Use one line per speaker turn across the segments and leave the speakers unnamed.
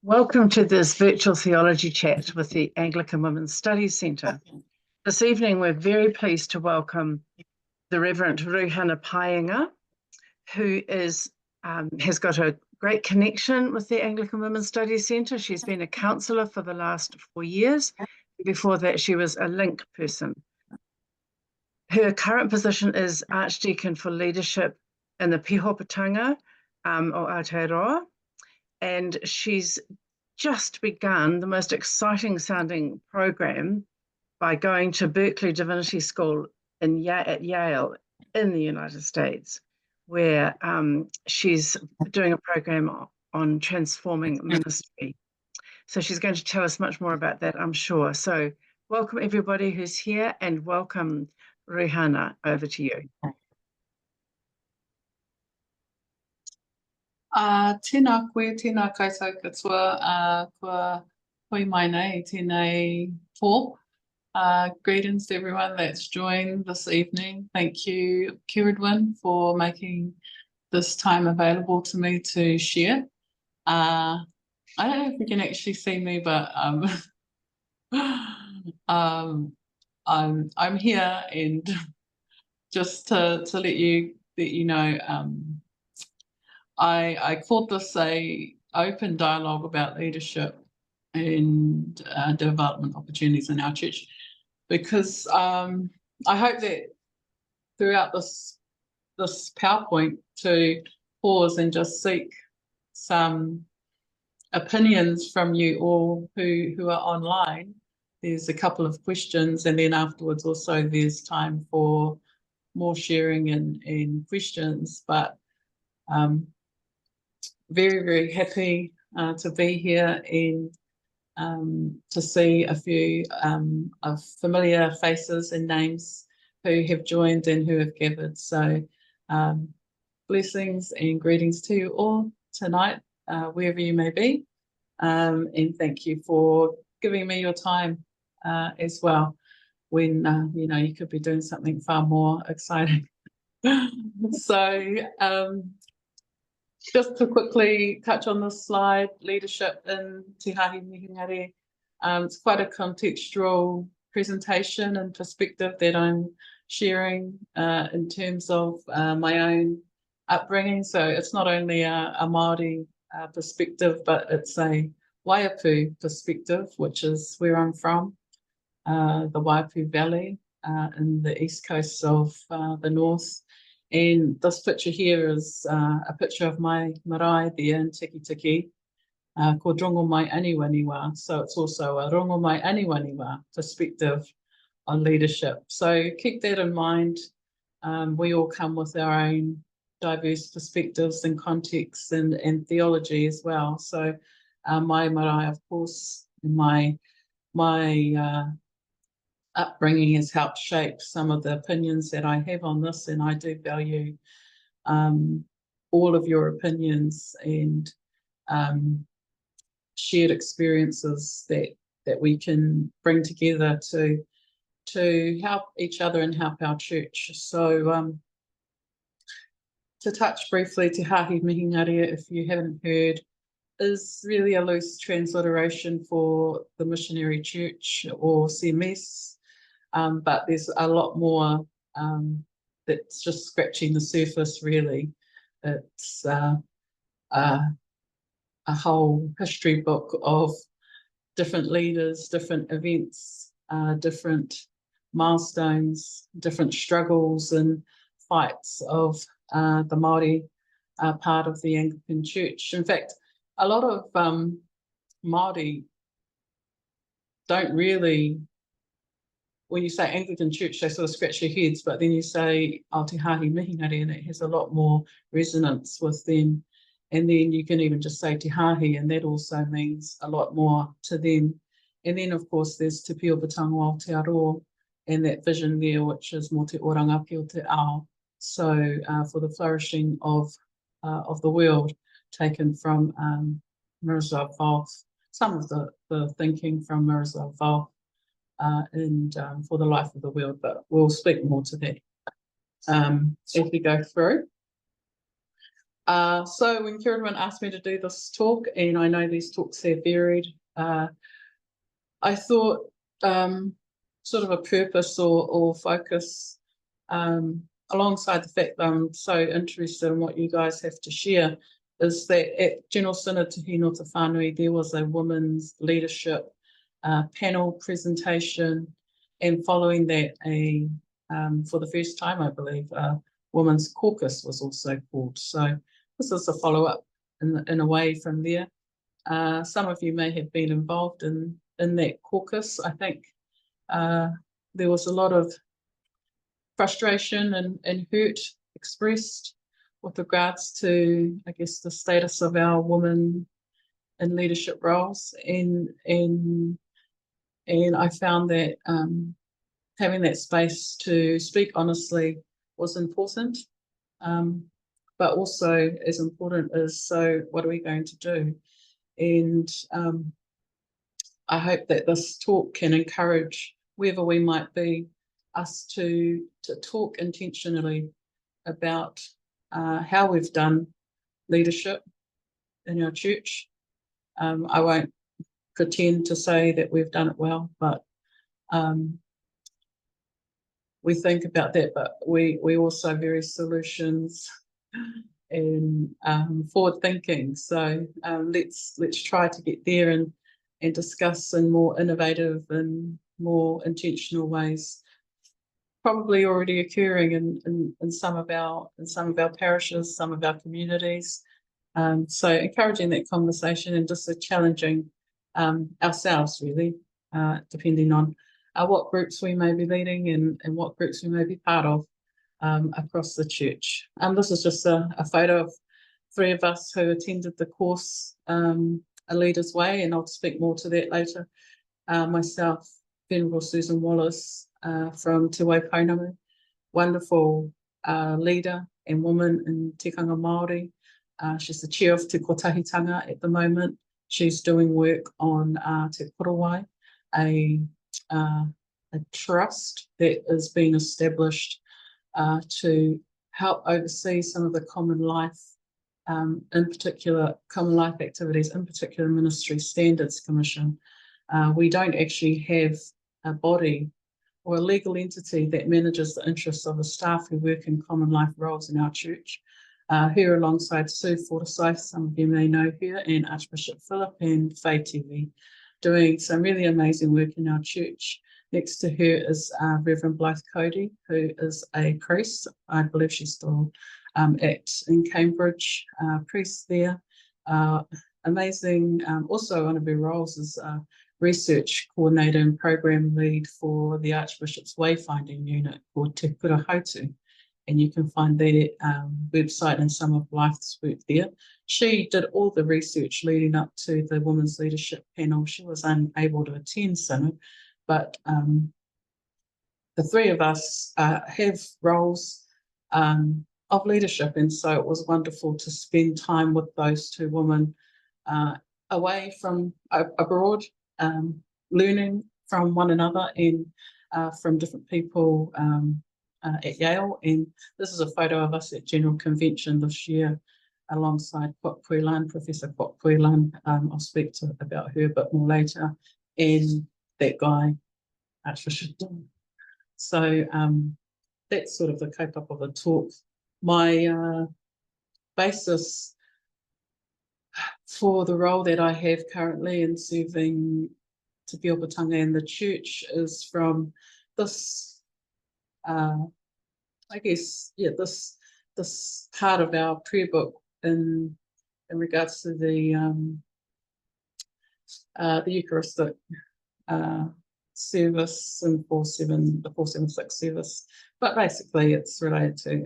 Welcome to this virtual theology chat with the Anglican Women's Studies Centre. This evening, we're very pleased to welcome the Reverend Ruihana Paenga, who has got a great connection with the Anglican Women's Studies Centre. She's been a counsellor for the last 4 years. Before that, she was a link person. Her current position is Archdeacon for Leadership in the Pihopatanga, or Aotearoa, and she's just begun the most exciting sounding program by going to Berkeley Divinity School at Yale in the United States, where she's doing a program on transforming ministry. So she's going to tell us much more about that, I'm sure. So welcome everybody who's here, and welcome Ruihana, over to you.
Tēnā koe, tēnā koutou katoa, kua hoi mai nei, tēnei pō. Greetings to everyone that's joined this evening. Thank you, Kiridwin, for making this time available to me to share. I don't know if you can actually see me, but I'm here, and just to let you know, I called this a open dialogue about leadership and development opportunities in our church, because I hope that throughout this PowerPoint to pause and just seek some opinions from you all who are online. There's a couple of questions, and then afterwards also there's time for more sharing and questions. But very, very happy to be here and to see a few of familiar faces and names who have joined and who have gathered. So blessings and greetings to you all tonight, wherever you may be. And thank you for giving me your time as well, when you could be doing something far more exciting. So just to quickly touch on this slide, leadership in Te Hāhi Mihingare. It's quite a contextual presentation and perspective that I'm sharing in terms of my own upbringing. So it's not only a Māori perspective, but it's a Waiapu perspective, which is where I'm from, the Waiapu Valley in the east coast of the north. And this picture here is a picture of my marae there in Tiki, called Rongo Mai Aniwaniwa. So it's also a Rongo Mai Aniwaniwa perspective on leadership. So keep that in mind. We all come with our own diverse perspectives and contexts and theology as well. So my marae, of course, my upbringing has helped shape some of the opinions that I have on this, and I do value all of your opinions and shared experiences that we can bring together to help each other and help our church. So to touch briefly, Te Hāhi Mihingare, if you haven't heard, is really a loose transliteration for the Missionary Church, or CMS. But there's a lot more that's just scratching the surface, really. It's a whole history book of different leaders, different events, different milestones, different struggles and fights of the Māori part of the Anglican Church. In fact, a lot of Māori don't really, when you say Anglican Church, they sort of scratch their heads, but then you say Te Hāhi Mihingare, and it has a lot more resonance with them. And then you can even just say Te Hāhi, and that also means a lot more to them. And then, of course, there's Te Pihopatanga Aotearoa, and that vision there, which is Mō te oranga ki o te ao. So for the flourishing of the world, taken from Miroslav Volf, some of the thinking from Miroslav Volf, and for the life of the world, but we'll speak more to that as we go through. So when Kieran asked me to do this talk, and I know these talks have varied, I thought sort of a purpose or focus alongside the fact that I'm so interested in what you guys have to share is that at General Synod Te Hino Te Whanui, there was a women's leadership panel presentation, and following that, for the first time, I believe, a women's caucus was also called. So this is a follow-up in a way from there. Some of you may have been involved in that caucus. I think there was a lot of frustration and hurt expressed with regards to, I guess, the status of our women in leadership roles, and I found that having that space to speak honestly was important, but also as important is, so what are we going to do? And I hope that this talk can encourage, wherever we might be, us to talk intentionally about how we've done leadership in our church. I won't pretend to say that we've done it well, but we think about that, but we also very solutions and forward thinking. So let's try to get there and discuss in more innovative and more intentional ways, probably already occurring in some of our parishes, some of our communities. So encouraging that conversation and just challenging ourselves, really, depending on what groups we may be leading and what groups we may be part of across the church. This is just a photo of three of us who attended the course, A Leader's Way, and I'll speak more to that later. Myself, Venerable Susan Wallace from Te Waipounamu, wonderful leader and woman in tikanga Māori. She's the chair of Te Kotahitanga at the moment. She's doing work on Te Korowai, a trust that has been established to help oversee some of the common life, in particular common life activities, in particular Ministry Standards Commission. We don't actually have a body or a legal entity that manages the interests of the staff who work in common life roles in our church. Here alongside Sue Forsyth, some of you may know her, and Archbishop Philip and Faye TV, doing some really amazing work in our church. Next to her is Reverend Blythe Cody, who is a priest. I believe she's still in Cambridge, priest there. Amazing. Also, one of her roles is research coordinator and program lead for the Archbishop's Wayfinding Unit called Te Kura Hautu. And you can find their website and some of Blythe's work there. She did all the research leading up to the Women's Leadership Panel. She was unable to attend Synod, but the three of us have roles of leadership, and so it was wonderful to spend time with those two women away from abroad, learning from one another and from different people at Yale. And this is a photo of us at General Convention this year alongside Kwok Puilan, Professor Kwok Puilan. I'll speak about her a bit more later, and that guy, Archbishop Don. So that's sort of the kaupapa of the talk. My basis for the role that I have currently in serving Te Piobatanga and the church is from this, I guess, yeah, this part of our prayer book in regards to the Eucharistic service in the 476 service, but basically it's related to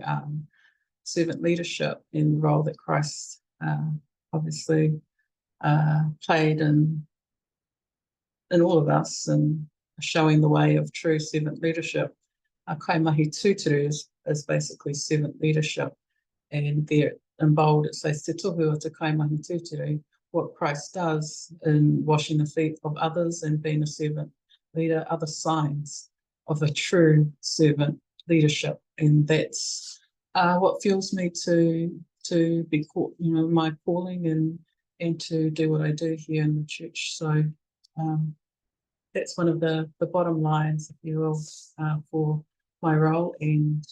servant leadership and the role that Christ obviously played in all of us, and showing the way of true servant leadership. Kaimahi tūturu is basically servant leadership, and there in bold it says te tohu o te kaimahi tūturu, what Christ does in washing the feet of others and being a servant leader, other signs of a true servant leadership. And that's what fuels me to to be caught, my calling and to do what I do here in the church. So that's one of the bottom lines, if you will, for my role and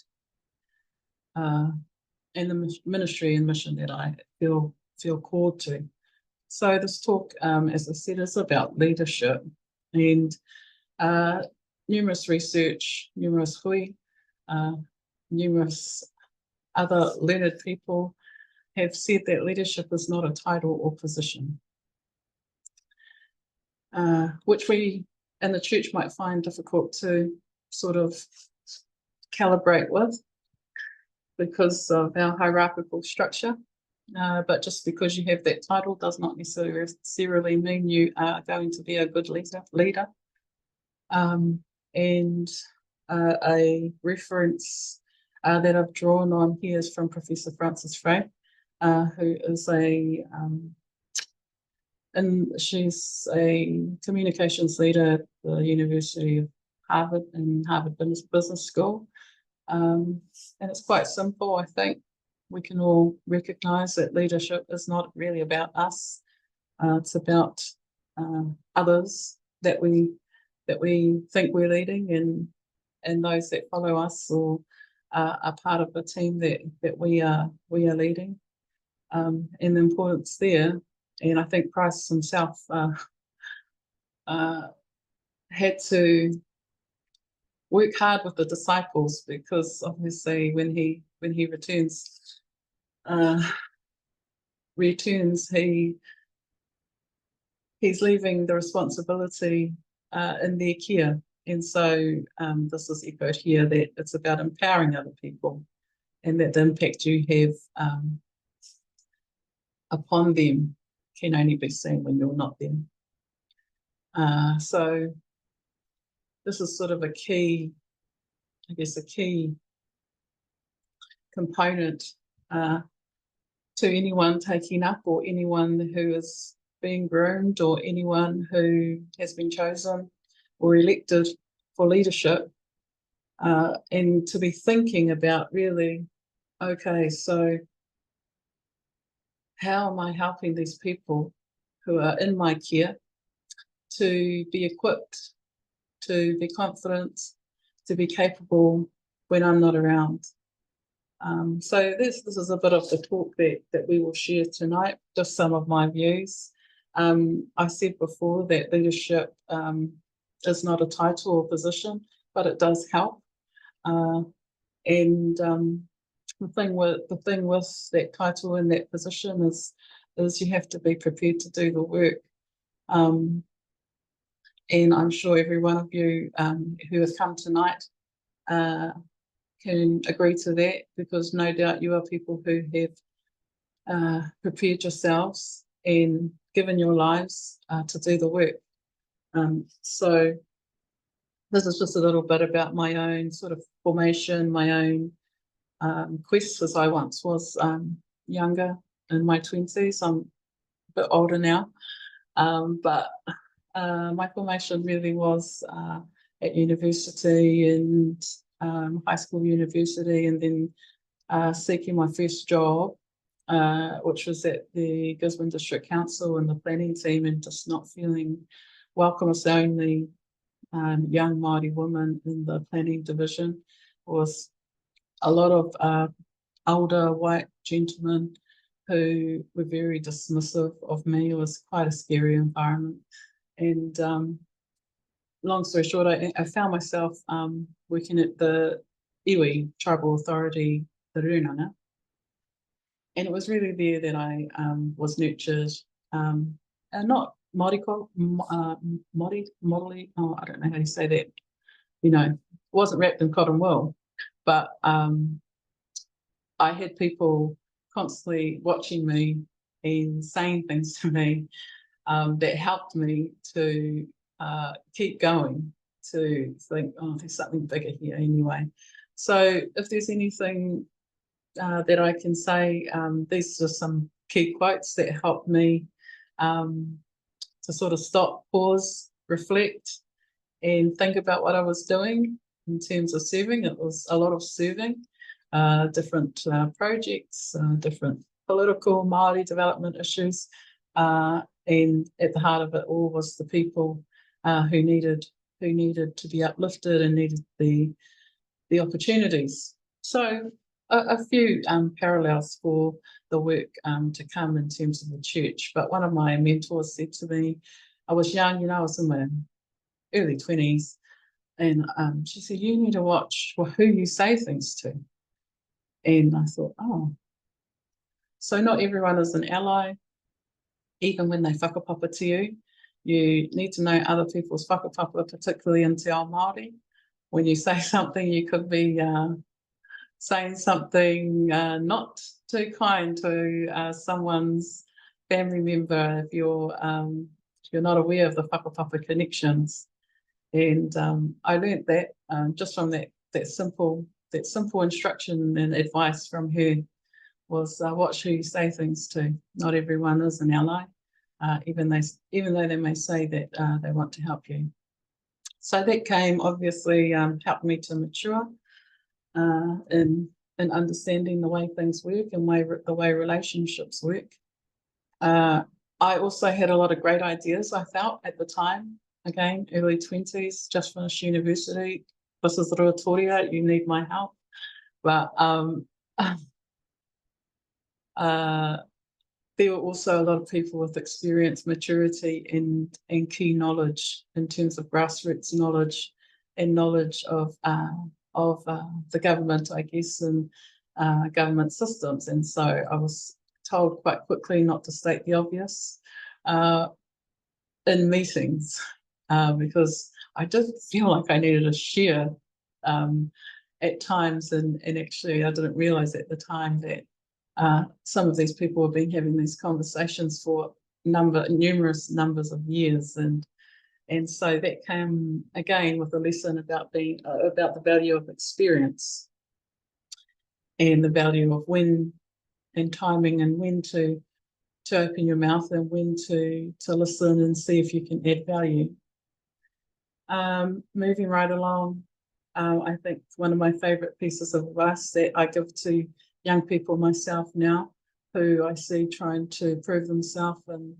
the ministry and mission that I feel called to. So this talk, as I said, is about leadership, and numerous research, numerous hui, numerous other learned people have said that leadership is not a title or position, which we in the church might find difficult to sort of calibrate with because of our hierarchical structure. But just because you have that title does not necessarily mean you are going to be a good leader. And a reference that I've drawn on here is from Professor Frances Frey, who is and she's a communications leader at the University of Harvard and Harvard Business School. And it's quite simple, I think. We can all recognise that leadership is not really about us. It's about others that we think we're leading, and those that follow us or are part of the team that we are leading, and the importance there. And I think Christ himself had to work hard with the disciples, because obviously when he returns, he's leaving the responsibility in their care. And so this is echoed here, that it's about empowering other people, and that the impact you have upon them can only be seen when you're not there. So this is sort of a key component to anyone taking up, or anyone who is being groomed, or anyone who has been chosen or elected for leadership, and to be thinking about really, okay, so how am I helping these people who are in my care to be equipped, to be confident, to be capable when I'm not around? So this is a bit of the talk that we will share tonight, just some of my views. I said before that leadership is not a title or position, but it does help. And the thing with that title and that position is you have to be prepared to do the work. And I'm sure every one of you who has come tonight can agree to that, because no doubt you are people who have prepared yourselves and given your lives to do the work. So this is just a little bit about my own sort of formation, my own quest, as I once was younger, in my 20s. I'm a bit older now, but my formation really was at university and high school, university, and then seeking my first job, which was at the Gisborne District Council and the planning team, and just not feeling welcome as the only young Māori woman in the planning division. Was a lot of older white gentlemen who were very dismissive of me. It was quite a scary environment. And long story short, I found myself working at the iwi Tribal Authority, the Runanga. And it was really there that I was nurtured, and not Māori, Māori, oh, I don't know how you say that, wasn't wrapped in cotton wool, but I had people constantly watching me and saying things to me that helped me to keep going, to think, oh, there's something bigger here anyway. So if there's anything that I can say, these are some key quotes that helped me to sort of stop, pause, reflect, and think about what I was doing in terms of serving. It was a lot of serving. different projects, different political Māori development issues, and at the heart of it all was the people who needed to be uplifted and needed the opportunities. So a few parallels for the work to come in terms of the church. But one of my mentors said to me, I was young, I was in my early 20s, and she said, you need to watch who you say things to. And I thought, oh, so not everyone is an ally, even when they whakapapa to you. You need to know other people's whakapapa, particularly in Te Ao Māori. When you say something, you could be saying something not too kind to someone's family member if you're not aware of the whakapapa connections. And I learned that just from that simple instruction and advice from her was watch who you say things to. Not everyone is an ally, even though they may say that they want to help you. So that came obviously helped me to mature in understanding the way things work and the way relationships work. I also had a lot of great ideas, I felt, at the time. Again, early 20s, just finished university. This is Ruatoria, you need my help. But there were also a lot of people with experience, maturity, and key knowledge in terms of grassroots knowledge and knowledge of the government, I guess, and government systems. And so I was told quite quickly not to state the obvious in meetings because I did feel like I needed a share at times, and actually I didn't realise at the time that some of these people have been having these conversations for numerous numbers of years, and so that came again with a lesson about the value of experience and the value of when and timing and when to open your mouth and when to listen and see if you can add value. Moving right along, I think one of my favourite pieces of advice that I give to young people myself now, who I see trying to prove themselves and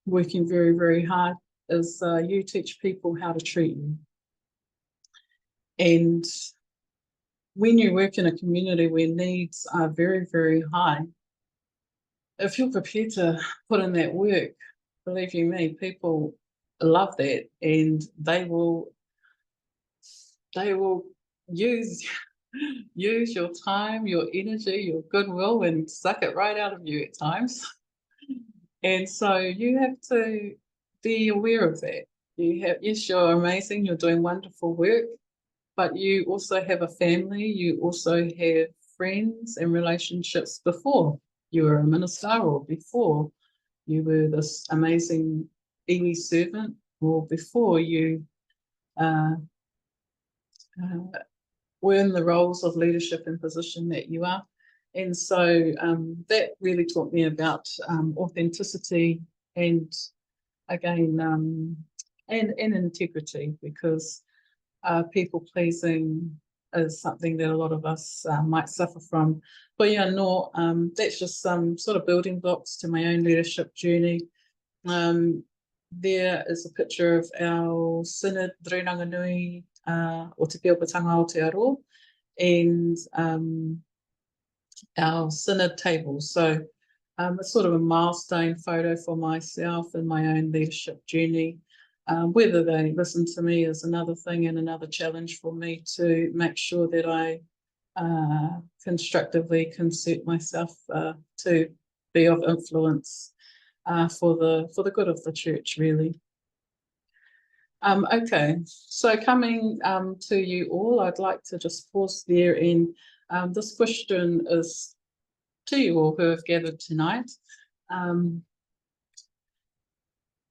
working very, very hard, is you teach people how to treat you. And when you work in a community where needs are very, very high, if you're prepared to put in that work, believe you me, people love that, and they will use your time, your energy, your goodwill, and suck it right out of you at times. And so you have to be aware of that. Yes, you're amazing, you're doing wonderful work, but you also have a family, you also have friends and relationships before you were a minister, or before you were this amazing iwi servant, or before you were in the roles of leadership and position that you are. And so that really taught me about authenticity and, again, and integrity, because people pleasing is something that a lot of us might suffer from. But yeah, no, that's just some sort of building blocks to my own leadership journey. There is a picture of our synod, Reranganui, o Te Peopatanga Aotearoa, and our synod table. So it's sort of a milestone photo for myself and my own leadership journey. Whether they listen to me is another thing, and another challenge for me to make sure that I constructively concert myself to be of influence for the good of the church, really. Okay, so coming to you all, I'd like to just pause there, and this question is to you all who have gathered tonight.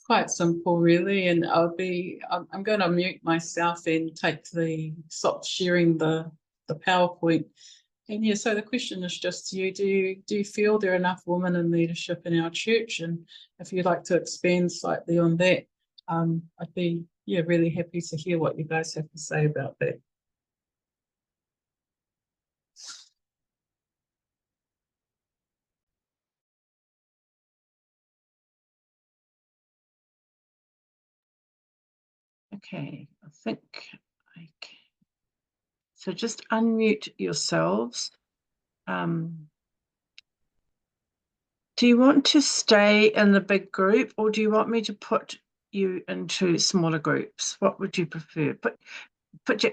Quite simple, really, and I'm going to mute myself and stop sharing the PowerPoint. And yeah, so the question is just to you: do you feel there are enough women in leadership in our church? And if you'd like to expand slightly on that, I'd be really happy to hear what you guys have to say about that.
Okay, I think I can. So just unmute yourselves. Do you want to stay in the big group, or do you want me to put you into smaller groups? What would you prefer?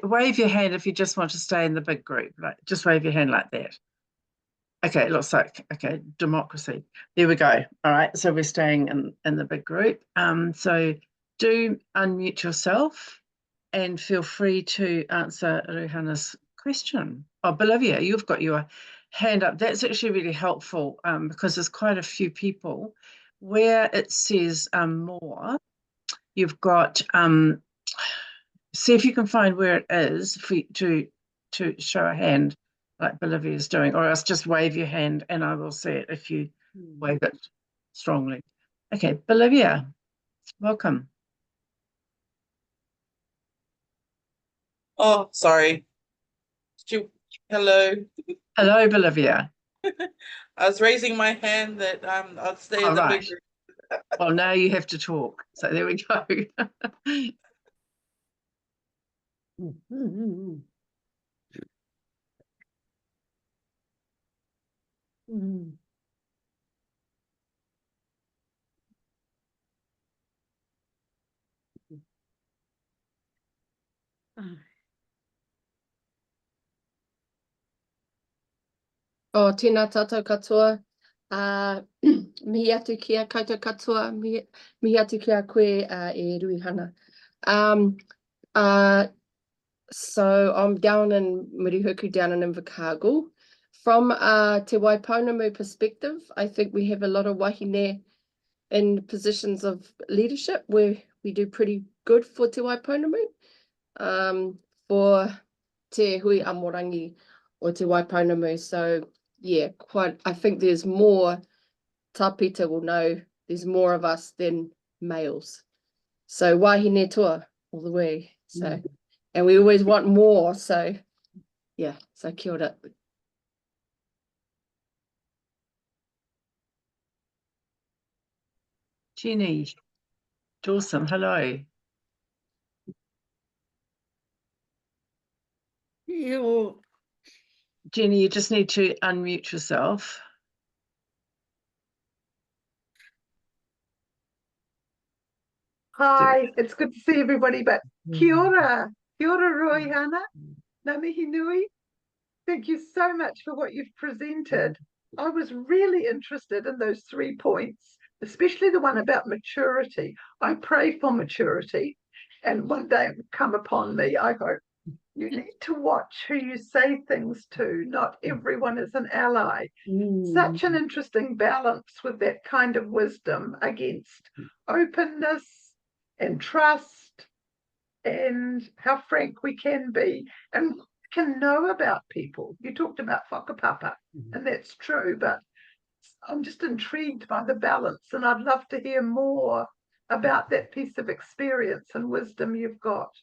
Wave your hand if you just want to stay in the big group. Like, just wave your hand like that. Okay, it looks like, okay, democracy. There we go. All right, so we're staying in the big group. So do unmute yourself and feel free to answer Ruihana's question. Oh, Bolivia, you've got your hand up. That's actually really helpful because there's quite a few people. Where it says more, you've got, see if you can find where it is for you to show a hand like Bolivia is doing, or else just wave your hand and I will see it if you wave it strongly. Okay, Bolivia, welcome.
Oh, sorry. Hello.
Hello, Bolivia.
I was raising my hand that I'll stay in the big group.
Well, now you have to talk. So there we go.
O, tēnā tātou katoa. Mihi atu kia koutou katoa, mihi atu kia koe e Ruihana. So I'm down in Murihuku, down in Invercargill. From Te Waipounamu perspective, I think we have a lot of wahine in positions of leadership where we do pretty good for Te Waipounamu. For Te Hui Amorangi or Te Waipounamu. So yeah, I think there's more, Tāpita will know, there's more of us than males. So wahine toa all the way. So, and we always want more. So yeah, so kia ora.
Jenny, Dawson, hello. Jenny, you just need to unmute yourself.
Hi, it's good to see everybody, but kia ora Ruihana, ngā mihi nui. Thank you so much for what you've presented. I was really interested in those 3 points, especially the one about maturity. I pray for maturity, and one day it will come upon me, I hope. You need to watch who you say things to. Not everyone is an ally. Such an interesting balance with that kind of wisdom against openness and trust, and how frank we can be and can know about people. You talked about whakapapa, and that's true, but I'm just intrigued by the balance, and I'd love to hear more about that piece of experience and wisdom you've got.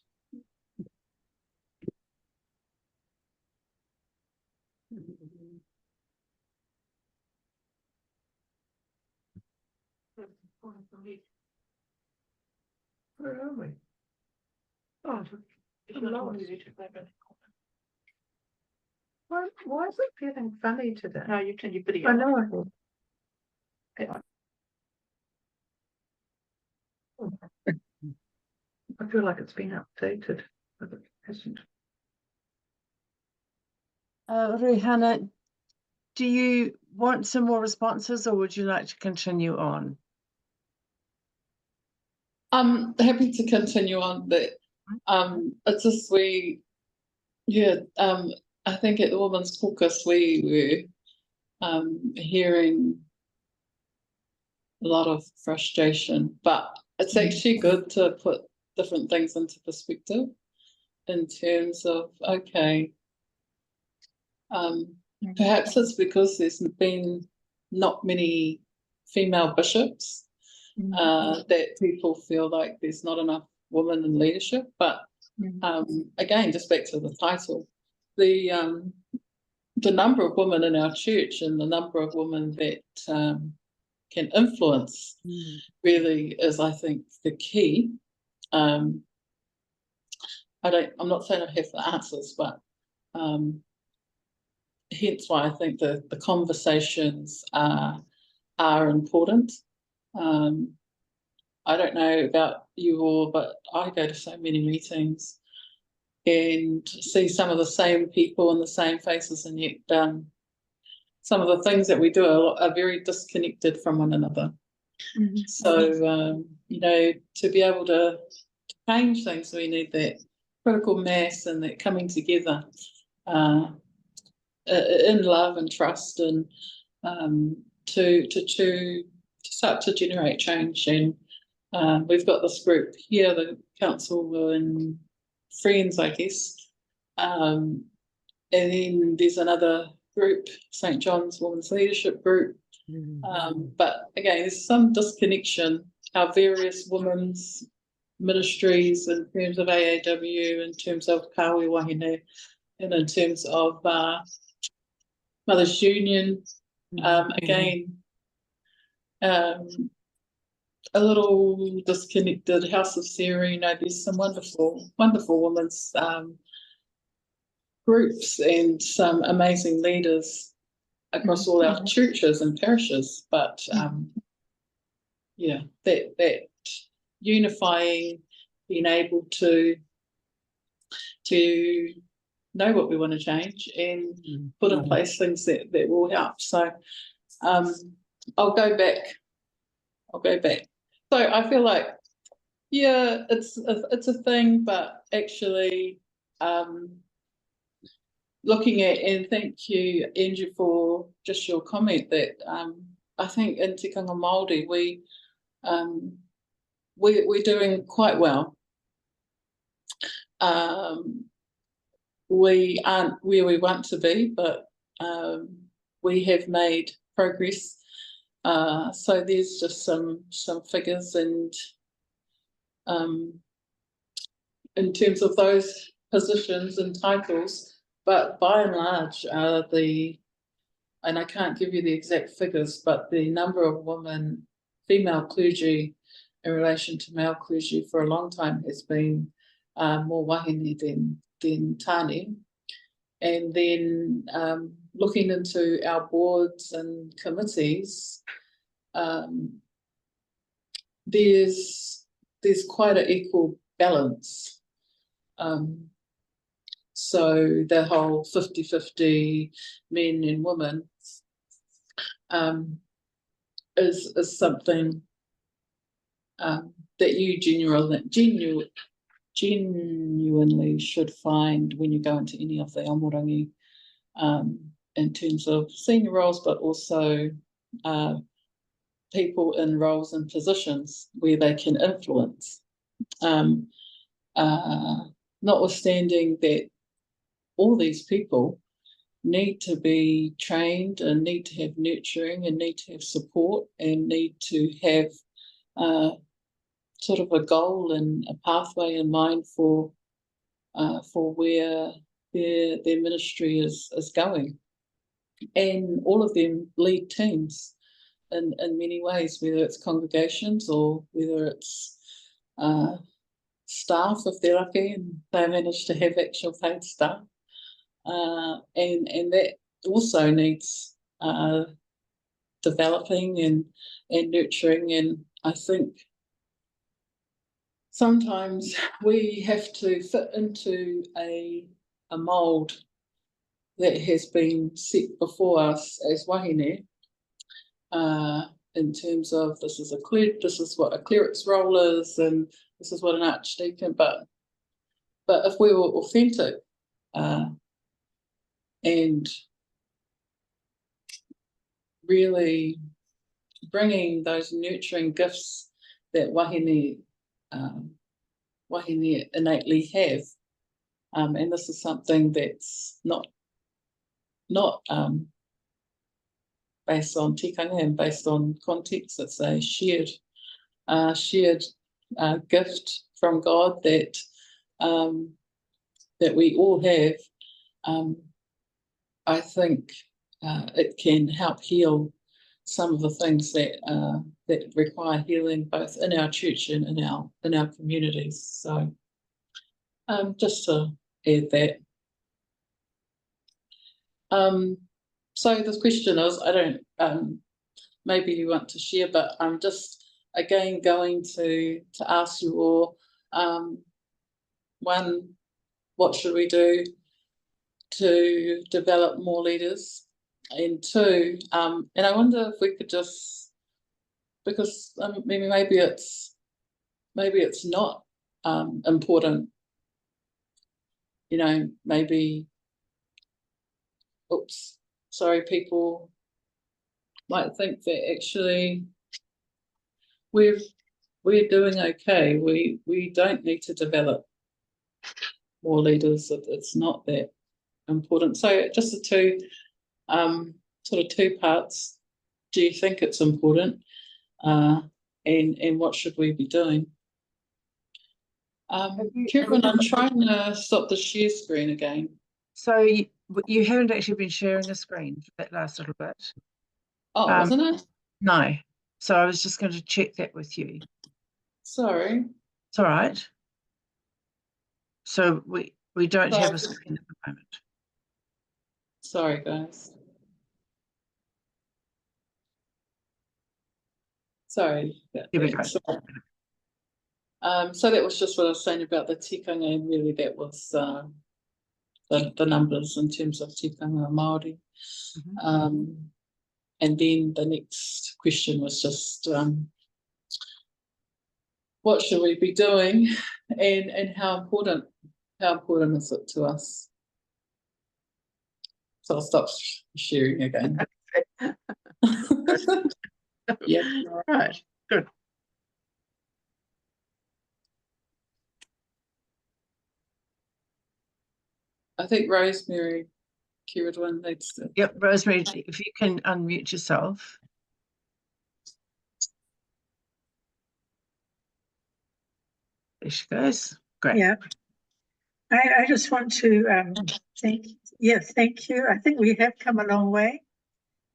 Where are we? Oh, why is it feeling funny today?
No, you turn your video.
I know. I feel like it's been updated, but it hasn't.
Ruihana, do you want some more responses or would you like to continue on?
I'm happy to continue on, but it's just I think at the Women's Caucus we were hearing a lot of frustration, but it's actually good to put different things into perspective in terms of, okay, perhaps it's because there's been not many female bishops that people feel like there's not enough women in leadership. But again, just back to the title, the number of women in our church and the number of women that can influence really is, I think, the key. I'm not saying I have the answers, but hence why I think the conversations are important. I don't know about you all, but I go to so many meetings and see some of the same people and the same faces, and yet some of the things that we do are very disconnected from one another. So, you know, to be able to change things, we need that critical mass and that coming together in love and trust, and to start to generate change. And we've got this group here, the council and friends, I guess. And then there's another group, St. John's Women's Leadership Group. But again, there's some disconnection. Our various women's ministries in terms of AAW, in terms of Kawi Wahine, and in terms of Mothers Union, again, a little disconnected. House of Sarah, you know, there's some wonderful women's groups and some amazing leaders across all our churches and parishes. But yeah, that unifying, being able to know what we want to change and put in place things that will help. So I'll go back. So I feel like, yeah, it's a thing, but actually looking at, and thank you, Andrew, for just your comment that I think in Tikanga Māori we're doing quite well. We aren't where we want to be, but we have made progress. So there's just some figures, and in terms of those positions and titles, but by and large, and I can't give you the exact figures, but the number of female clergy in relation to male clergy for a long time has been more wahine than tani. And then looking into our boards and committees, there's quite an equal balance. So the whole 50-50 men and women is something that you genuinely should find when you go into any of the omorangi, in terms of senior roles, but also people in roles and positions where they can influence. Notwithstanding that all these people need to be trained and need to have nurturing and need to have support and need to have sort of a goal and a pathway in mind for where their ministry is going. And all of them lead teams in many ways, whether it's congregations or whether it's staff, if they're lucky and they manage to have actual paid staff. And that also needs developing and nurturing. And I think sometimes we have to fit into a mould that has been set before us as wahine, in terms of this is what a cleric's role is, and this is what an archdeacon. But if we were authentic and really bringing those nurturing gifts that wahine innately have, and this is something that's not based on tikanga and based on context. It's a shared gift from God that we all have. I think it can help heal some of the things that require healing, both in our church and in our communities. So Just to add that. So the question is, I don't, maybe you want to share, but I'm just again going to ask you all, one, what should we do to develop more leaders? And two, and I wonder if we could just, because maybe it's not important, you know, maybe, oops, sorry, people might think that actually we're doing okay. We don't need to develop more leaders. It's not that important. So just the two, sort of two parts. Do you think it's important? And what should we be doing? Kevin, I'm trying to stop the share screen again.
So you haven't actually been sharing a screen for that last little bit.
Oh, wasn't it?
No. So I was just going to check that with you.
Sorry.
It's all right. So we don't have a screen at the moment.
Sorry, guys. Sorry.
Here we go.
So that was just what I was saying about the tikanga, and really that was the numbers in terms of tikanga Māori. And then the next question was just what should we be doing, and how important is it to us? So I'll stop sharing again.
Yeah. Right. Good.
I think Rosemary Kiradwin needs to.
Yep, Rosemary, if you can unmute yourself. There she goes. Great.
Yeah. I just want to thank you. I think we have come a long way.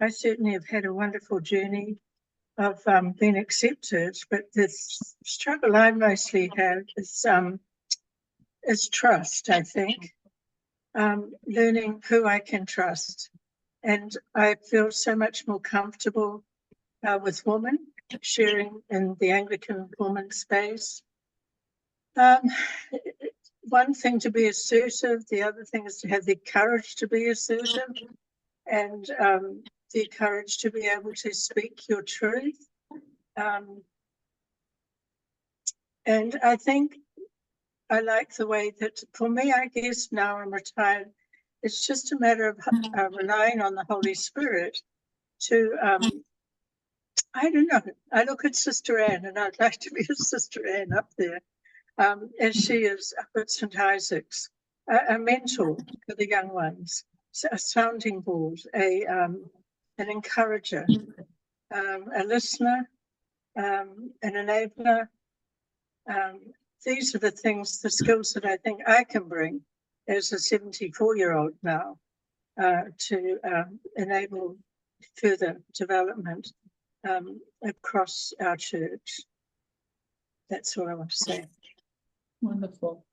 I certainly have had a wonderful journey of being accepted, but the struggle I mostly have is trust, I think. Learning who I can trust. And I feel so much more comfortable with women, sharing in the Anglican woman space. One thing to be assertive, the other thing is to have the courage to be assertive, and the courage to be able to speak your truth. And I think I like the way that, for me, I guess now I'm retired, it's just a matter of relying on the Holy Spirit to, I don't know, I look at Sister Anne, and I'd like to be a Sister Anne up there, as she is up at St. Isaac's, a mentor for the young ones, a sounding board, an encourager, a listener, an enabler. These are the things, the skills that I think I can bring as a 74-year-old now to enable further development across our church. That's all I want to say.
Wonderful.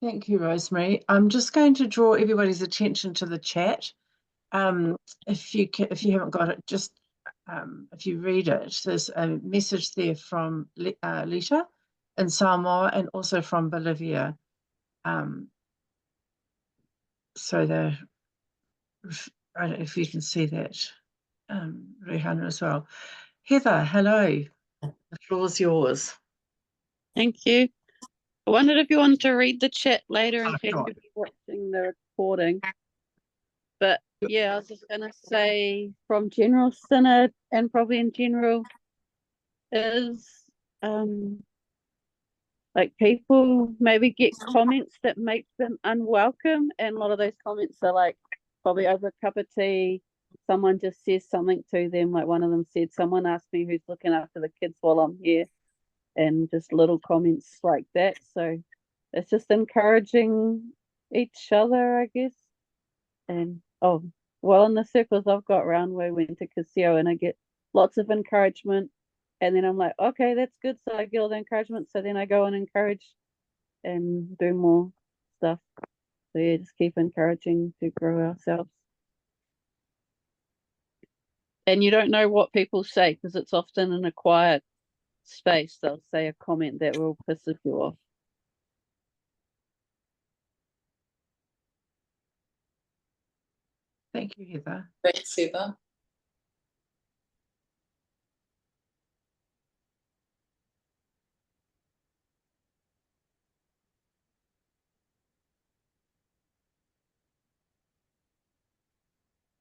Thank you, Rosemary. I'm just going to draw everybody's attention to the chat. If you haven't got it, just if you read it, there's a message there from Lita in Samoa and also from Bolivia. So I don't know if you can see that, Ruihana as well. Heather, hello. The floor's yours.
Thank you. I wondered if you wanted to read the chat later in case
Sure.
you're watching the recording. But yeah, I was just going to say from General Synod and probably in general is like people maybe get comments that make them unwelcome, and a lot of those comments are like probably over a cup of tea. Someone just says something to them, like one of them said, someone asked me who's looking after the kids while I'm here, and just little comments like that. So it's just encouraging each other, I guess. And well, in the circles I've got around where I went to Casio, and I get lots of encouragement, and then I'm like, okay, that's good. So I get all the encouragement. So then I go and encourage and do more stuff. So yeah, just keep encouraging to grow ourselves. And you don't know what people say, because it's often in a quiet space. They'll say a comment that will piss you off.
Thank you, Heather.
Thanks, Heather.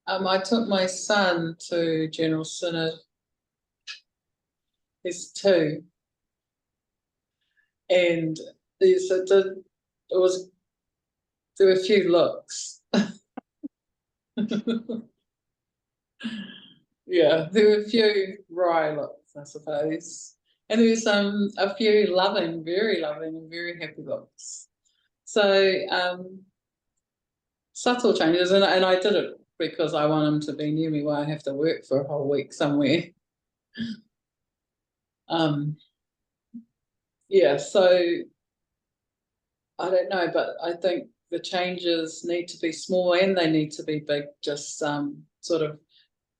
I took my son to General Synod. He's 2, and there were a few looks. Yeah, there were a few wry looks, I suppose, and there was a few loving, very loving, and very happy looks. So subtle changes, and I did it because I want him to be near me while I have to work for a whole week somewhere. Yeah, so I don't know, but I think the changes need to be small and they need to be big. Just sort of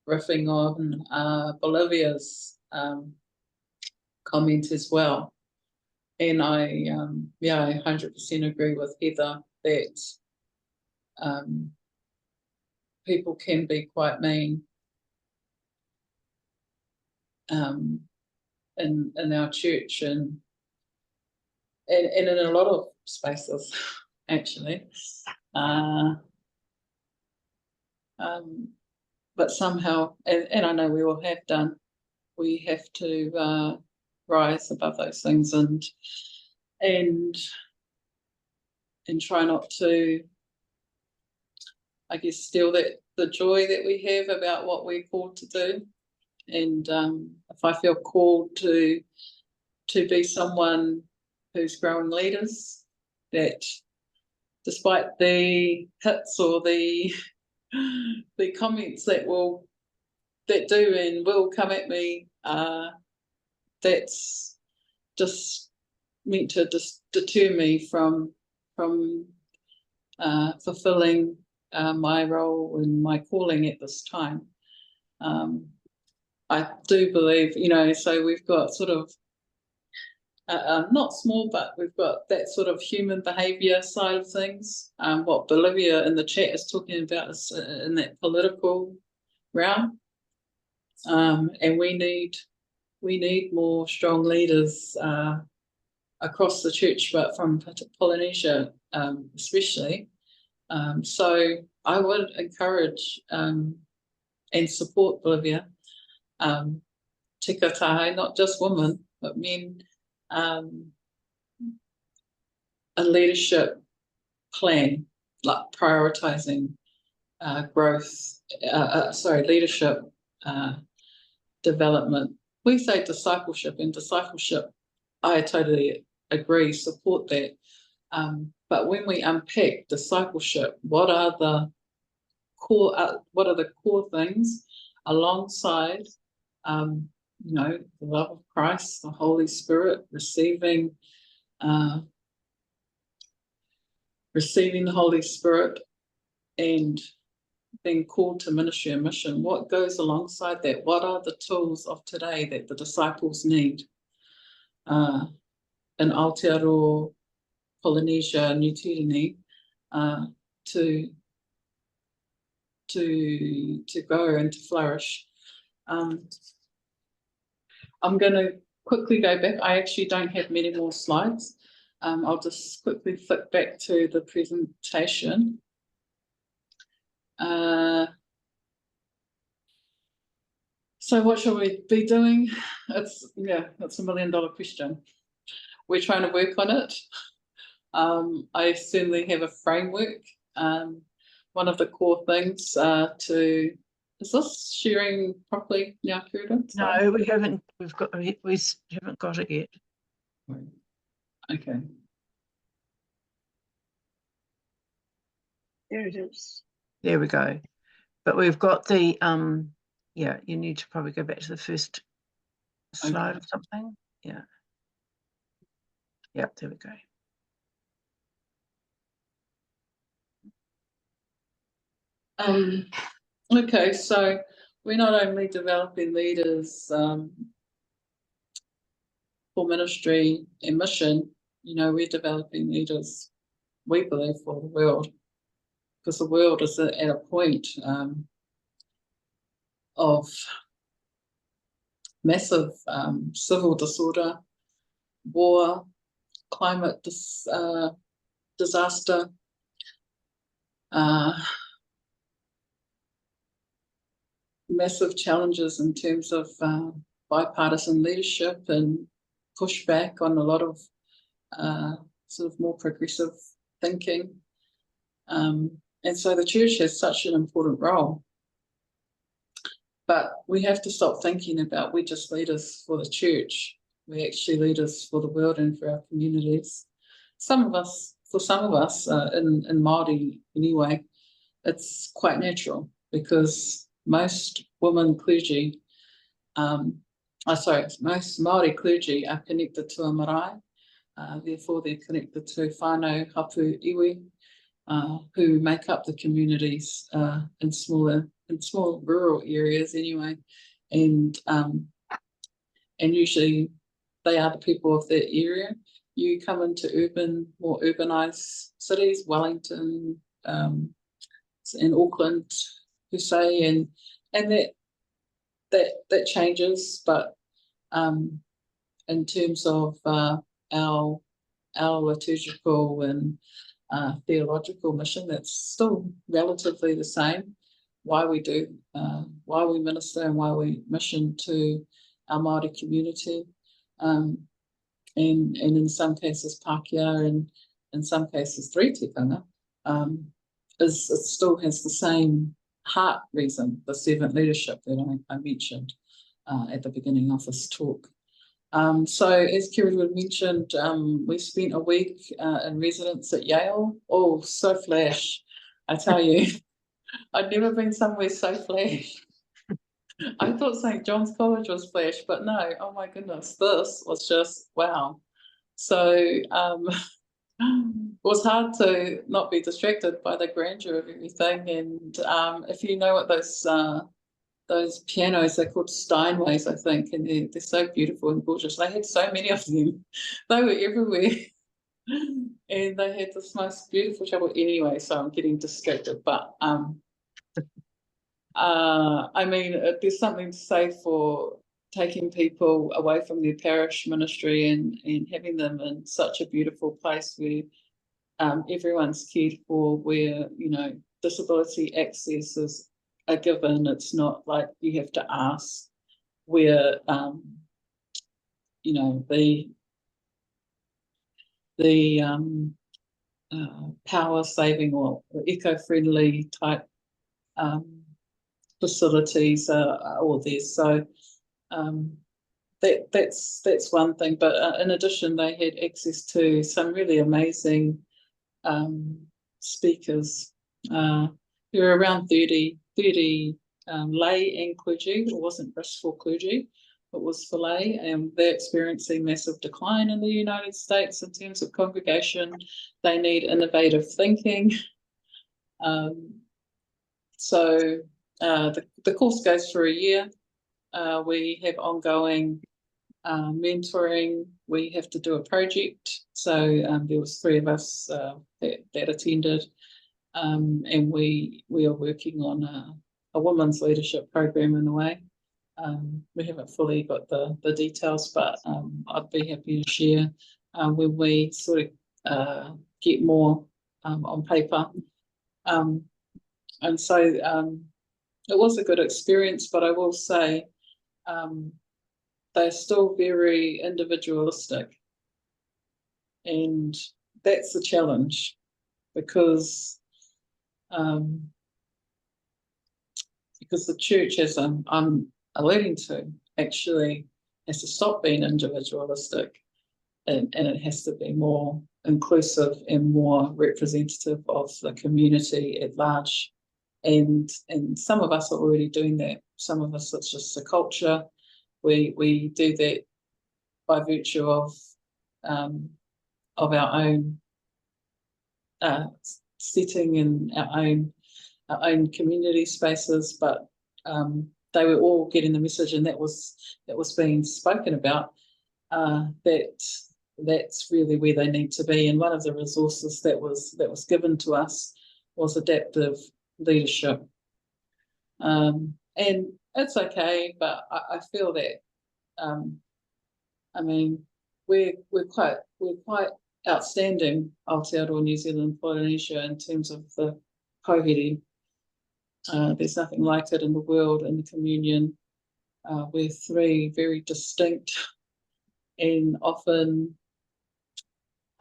riffing on Bolivia's comment as well, and I 100% agree with Heather that people can be quite mean in our church and in a lot of spaces, actually. But somehow, and I know we all have done, we have to rise above those things and try not to, I guess, steal the joy that we have about what we're called to do. And if I feel called to be someone who's growing leaders, that despite the hits or the comments that do and will come at me, that's just meant to just deter me from fulfilling my role and my calling at this time. I do believe, so we've got sort of not small, but we've got that sort of human behaviour side of things. What Bolivia in the chat is talking about is in that political realm, and we need more strong leaders across the church, but from Polynesia especially. So I would encourage and support Bolivia, tika tahi, not just women, but men, a leadership plan, like prioritising leadership development. We say discipleship, and discipleship, I totally agree, support that. But when we unpack discipleship, what are the core things alongside the love of Christ, the Holy Spirit, receiving the Holy Spirit, and being called to ministry and mission? What goes alongside that? What are the tools of today that the disciples need in Aotearoa, Polynesia, New Zealand, to go and to flourish? I'm going to quickly go back. I actually don't have many more slides. I'll just quickly flick back to the presentation. So what should we be doing? It's a $1 million question. We're trying to work on it. I certainly have a framework. One of the core things is this sharing properly now, Kira?
No, we haven't. We haven't got it yet.
Okay.
There it is.
There we go. But we've got the you need to probably go back to the first slide or something. Yeah. Yep, there we go.
Okay, so we're not only developing leaders for ministry and mission, you know, we're developing leaders, we believe, for the world, because the world is at a point of massive civil disorder, war, climate disaster, massive challenges in terms of bipartisan leadership and pushback on a lot of sort of more progressive thinking. And so the church has such an important role. But we have to stop thinking about we're just leaders for the church. We're actually leaders for the world and for our communities. For some of us, in Māori anyway, it's quite natural because most women clergy, most Māori clergy are connected to a marae. Therefore, they're connected to whānau hapu iwi, who make up the communities in small rural areas anyway, and usually they are the people of that area. You come into more urbanized cities, Wellington, and Auckland, per se, and that changes, but in terms of our liturgical and theological mission, that's still relatively the same. Why we minister and why we mission to our Māori community, and in some cases Pākehā, and in some cases three tikanga, it still has the same heart reason, the servant leadership that I mentioned at the beginning of this talk. So as Kiriwood mentioned, we spent a week in residence at Yale. Oh, so flash, I tell you. I'd never been somewhere so flash. I thought St. John's College was flash, but no, oh my goodness, this was just wow. So it was hard to not be distracted by the grandeur of everything. And if you know what those pianos, they're called Steinways, I think, and they're so beautiful and gorgeous. They had so many of them. They were everywhere. And they had this most beautiful chapel anyway, so I'm getting distracted. But I mean, there's something to say for taking people away from their parish ministry and having them in such a beautiful place where everyone's cared for, where, you know, disability access is a given. It's not like you have to ask, where you know, the power saving or eco-friendly type facilities are all there. So that's one thing. But in addition, they had access to some really amazing speakers. There were around 30 lay and clergy. It wasn't just for clergy, it was for lay, and they're experiencing massive decline in the United States in terms of congregation. They need innovative thinking. So the course goes for a year. We have ongoing mentoring. We have to do a project. So there was 3 of us that attended, and we are working on a women's leadership program in a way. We haven't fully got the details, but I'd be happy to share when we sort of get more on paper. And so it was a good experience, but I will say they're still very individualistic, and that's the challenge, because the church, as I'm alluding to, actually has to stop being individualistic, and it has to be more inclusive and more representative of the community at large. And some of us are already doing that. Some of us, it's just a culture. We do that by virtue of our own setting and our own our own community spaces, but they were all getting the message, and that was being spoken about, that's really where they need to be. And one of the resources that was given to us was adaptive leadership. And it's okay, but I feel that I mean, we're quite outstanding Aotearoa, New Zealand, Polynesia in terms of the kohere. There's nothing like it in the world, in the communion. We're three very distinct and often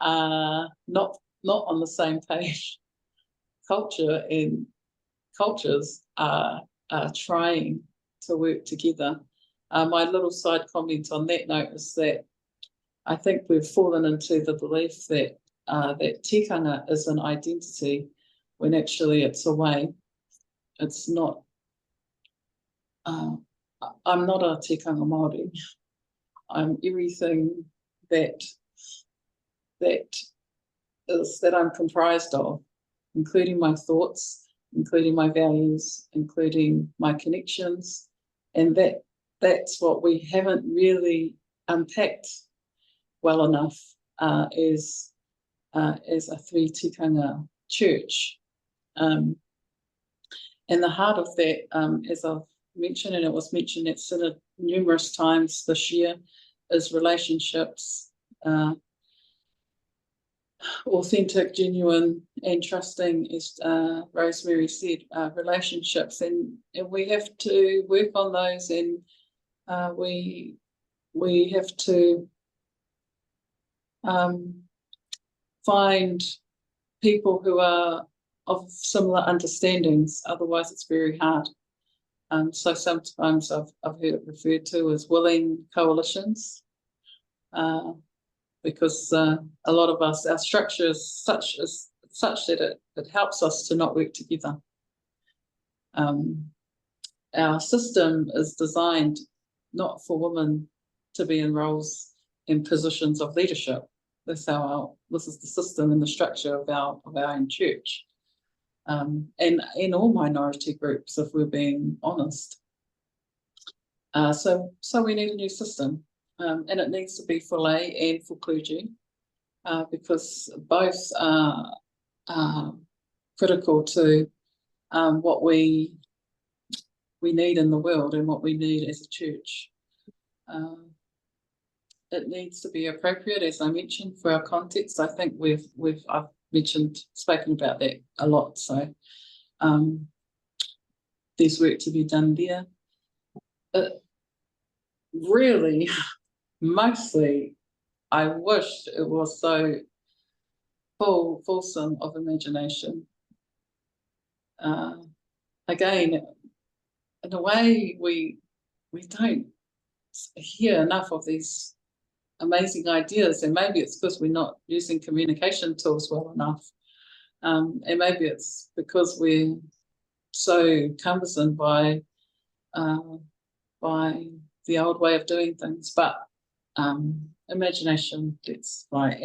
not on the same page. Culture and cultures are trying to work together. My little side comment on that note is that I think we've fallen into the belief that that tikanga is an identity, when actually it's a way. It's not. I'm not a tikanga Māori. I'm everything that I'm comprised of, including my thoughts, including my values, including my connections, and that's what we haven't really unpacked well enough as a three tikanga church. And the heart of that, as I've mentioned, and it was mentioned at Synod numerous times this year, is relationships, authentic, genuine, and trusting, as Rosemary said, relationships, and we have to work on those, and we have to find people who are of similar understandings. Otherwise, it's very hard. So sometimes I've heard it referred to as willing coalitions, because a lot of us, our structure is such that it helps us to not work together. Our system is designed not for women to be in roles and positions of leadership. This is the system and the structure of our own church, and in all minority groups, if we're being honest. So we need a new system, and it needs to be for lay and for clergy, because both are critical to what we need in the world and what we need as a church. It needs to be appropriate, as I mentioned, for our context. I think I've spoken about that a lot. So there's work to be done there. Really, mostly, I wish it was so fulsome of imagination. Again, in a way, we don't hear enough of these amazing ideas, and maybe it's because we're not using communication tools well enough, and maybe it's because we're so cumbersome by the old way of doing things. But imagination, that's right,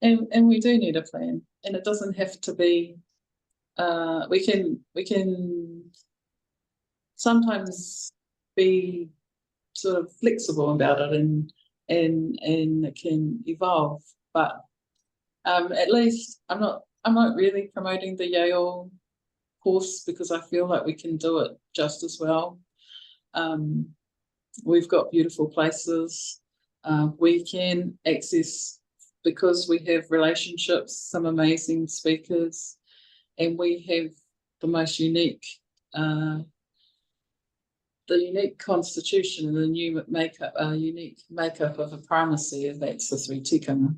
and we do need a plan, and it doesn't have to be. We can sometimes be sort of flexible about it, and it can evolve. But at least I'm not really promoting the Yale course, because I feel like we can do it just as well. We've got beautiful places. We can access, because we have relationships, some amazing speakers, and we have the most unique constitution and the unique makeup of a primacy, and that's the three tikanga.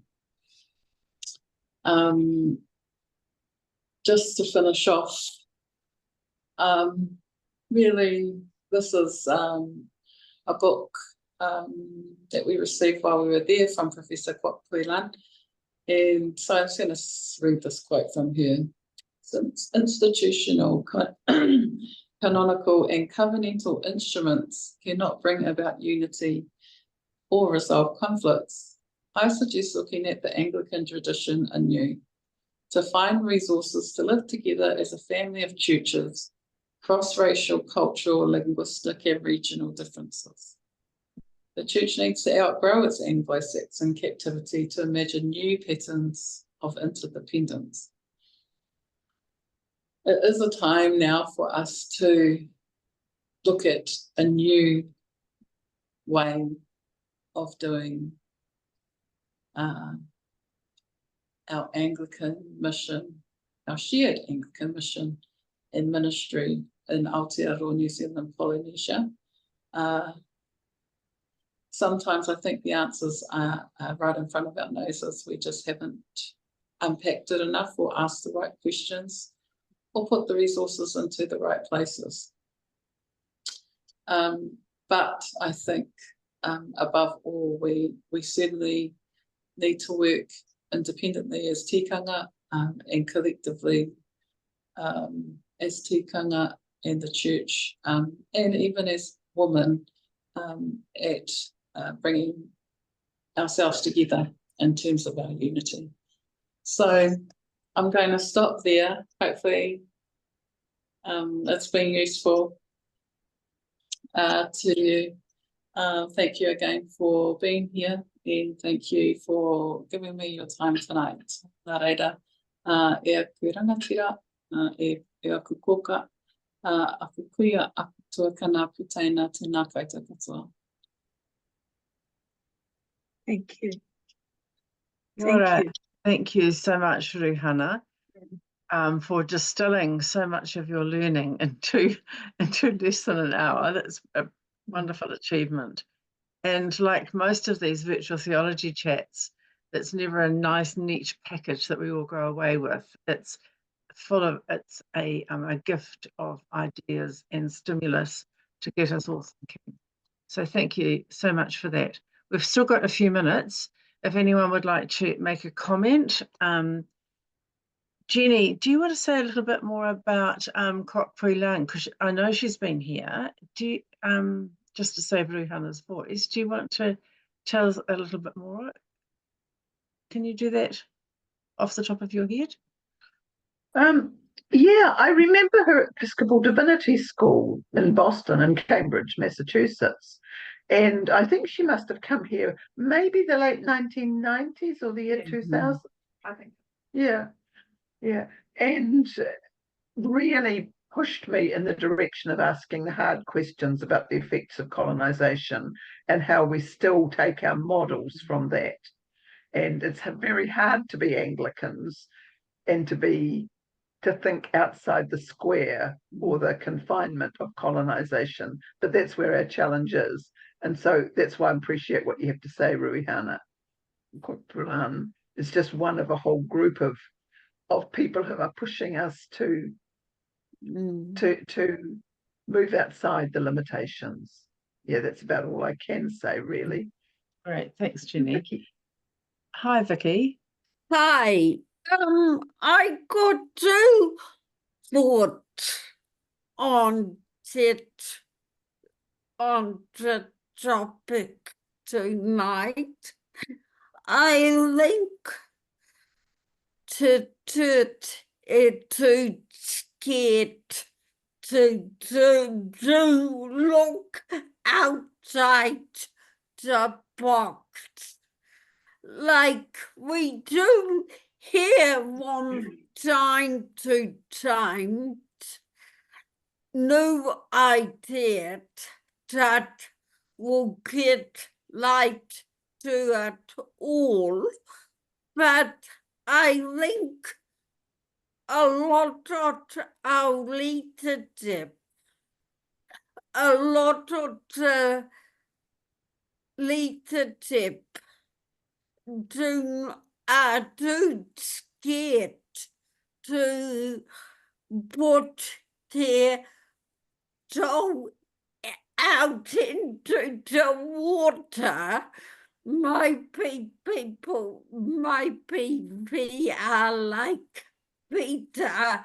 Just to finish off, really, this is a book that we received while we were there from Professor Kwakpuilan, and so I'm just going to read this quote from her. Since institutional, canonical and covenantal instruments cannot bring about unity or resolve conflicts, I suggest looking at the Anglican tradition anew. to find resources to live together as a family of churches, cross-racial, cultural, linguistic and regional differences. The church needs to outgrow its Anglo-Saxon captivity to imagine new patterns of interdependence. It is a time now for us to look at a new way of doing our Anglican mission, our shared Anglican mission and ministry in Aotearoa, New Zealand, Polynesia. Sometimes I think the answers are right in front of our noses. We just haven't unpacked it enough or asked the right questions or put the resources into the right places. But I think above all, we certainly need to work independently as tikanga and collectively as tikanga and the church, and even as women at bringing ourselves together in terms of our unity. So I'm going to stop there. Hopefully it's been useful to you. Thank you again for being here, and thank you for giving me your time tonight. Nā reira, e aku rangatira, e aku koka, aku kuia, aku tuakana putaina tēnā koutou katoa.
Thank you.
All right. Thank you so much, Ruihana, for distilling so much of your learning into less than an hour. That's a wonderful achievement. And like most of these virtual theology chats, it's never a nice, neat package that we all go away with. It's a gift of ideas and stimulus to get us all thinking. So thank you so much for that. We've still got a few minutes. If anyone would like to make a comment. Jenny, do you want to say a little bit more about Kok Pui Lang? Because I know she's been here. Do you, just to save Ruihana's voice, do you want to tell us a little bit more? Can you do that off the top of your head?
Yeah, I remember her at Episcopal Divinity School in Boston and Cambridge, Massachusetts. And I think she must have come here maybe the late 1990s or the year 2000.
I think.
Yeah. And really pushed me in the direction of asking the hard questions about the effects of colonization and how we still take our models from that. And it's very hard to be Anglicans and to think outside the square or the confinement of colonization, but that's where our challenge is. And so that's why I appreciate what you have to say, Ruihana. It's just one of a whole group of people who are pushing us to move outside the limitations. Yeah, that's about all I can say, really.
Great, thanks, Jenny. Vicky. Hi, Vicky.
Hi. I got two thoughts on the topic tonight. I think it's too scared to look outside the box. Like we do here from time to time, new ideas that will get light to it all. But I think a lot of our leadership, a lot of the leadership too scared to put their toe out into the water. Maybe people, maybe we are like Peter,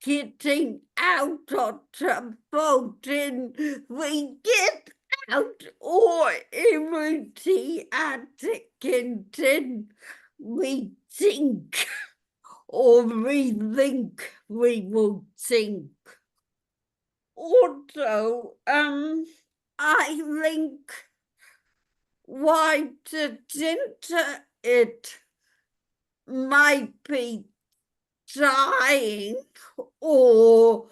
getting out of the boat and we get out, or everything at the content we think or rethink, we will think. Also, I think why the it might be dying, or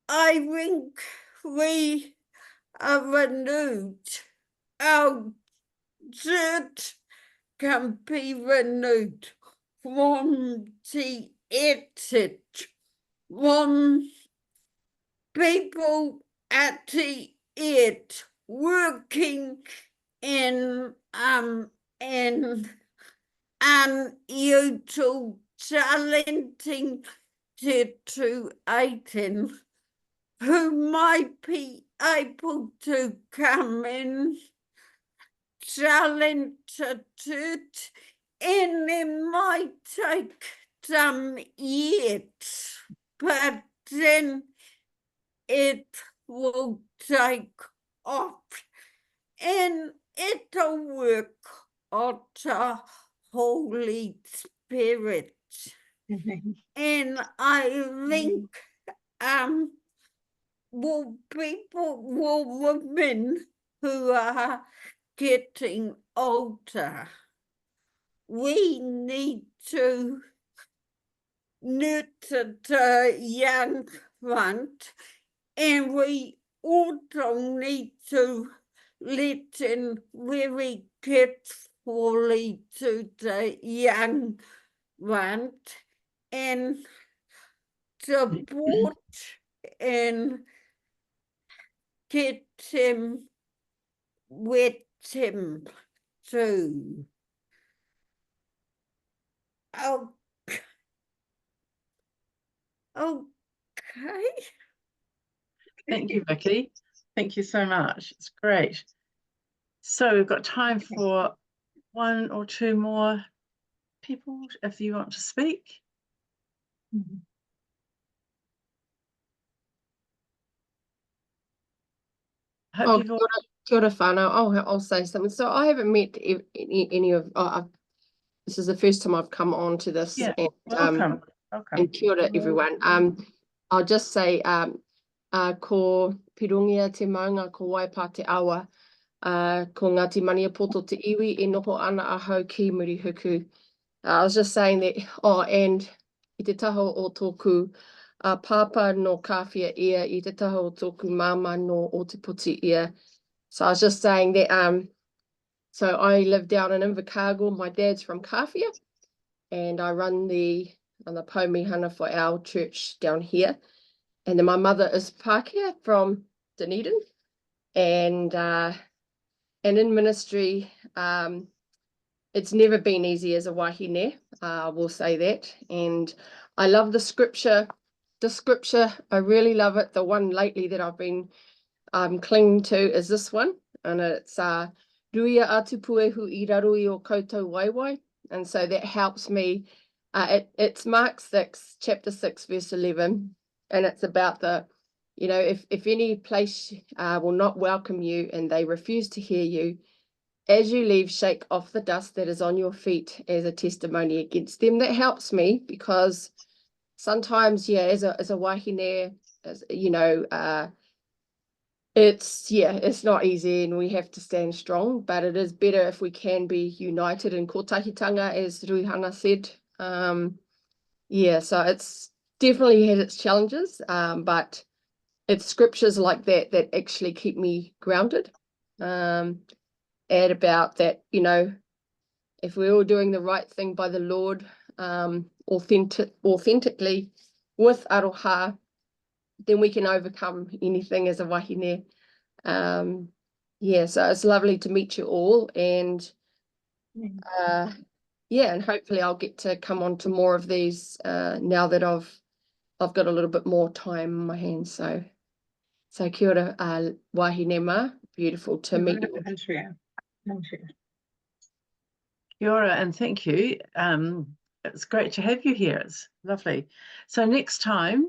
I think we are renewed. Our church can be renewed from the exit, from people at the edge working in unusual, challenging situation, who might be able to come in, challenge the church, and it might take some years, but then it will take off, and it'll work of the Holy Spirit. And I think women who are getting older, we need to nurture the young ones, and we also need to listen very carefully to the young ones and support and get him with him too. Oh, okay.
Thank you, Vicky. Thank you so much. It's great. So we've got time for one or two more people if you want to speak. Hope you've all...
Kia ora whānau. I'll say something. So I haven't met any of, this is the first time I've come on to this.
Yeah,
and,
welcome.
And kia ora, everyone. I'll just say, ko Pirungia te maunga, ko Waipa te awa, ko Ngāti Maniapoto te iwi, e noho ana ahau ki muri huku. I was just saying that, and I te taho o tōku papa no kawhia ia, I te taho o tōku mama no Ōtepoti ia. So I was just saying that, so I live down in Invercargill. My dad's from Kawhia, and I run the Polynesia for our church down here. And then my mother is Pākehā from Dunedin, and in ministry, it's never been easy as a wahine, I will say that. And I love the scripture. The scripture, I really love it. The one lately that I've been clinging to is this one, and it's Ruia atu puehu I rarui o koutou waiwai. And so that helps me. It's Mark 6, chapter 6, verse 11. And it's about if any place will not welcome you and they refuse to hear you, as you leave, shake off the dust that is on your feet as a testimony against them. That helps me, because sometimes, as a wahine, it's not easy and we have to stand strong, but it is better if we can be united in kotahitanga, as Ruihana said. So it's definitely had its challenges, but it's scriptures like that that actually keep me grounded. And about that, if we're all doing the right thing by the Lord, authentically with aroha, then we can overcome anything as a wahine. So it's lovely to meet you all, and and hopefully I'll get to come on to more of these now that I've got a little bit more time in my hands. So kia ora, wahine ma, beautiful to meet you.
Kia ora, and thank you. It's great to have you here. It's lovely. So next time,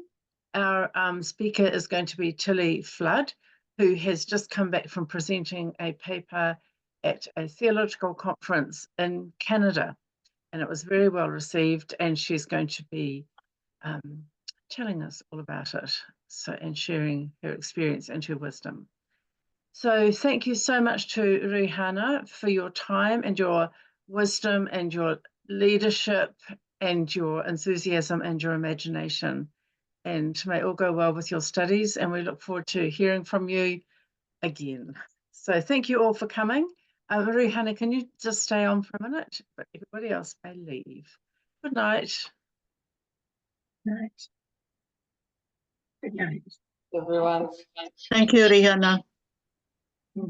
our speaker is going to be Tilly Flood, who has just come back from presenting a paper at a theological conference in Canada. and it was very well received, and she's going to be telling us all about it, and sharing her experience and her wisdom. So thank you so much to Ruihana for your time and your wisdom and your leadership and your enthusiasm and your imagination. And may all go well with your studies, and we look forward to hearing from you again. So thank you all for coming. Ruihana, can you just stay on for a minute? But everybody else may leave. Good night.
Night. Good night.
Everyone.
Thank you, Rihanna.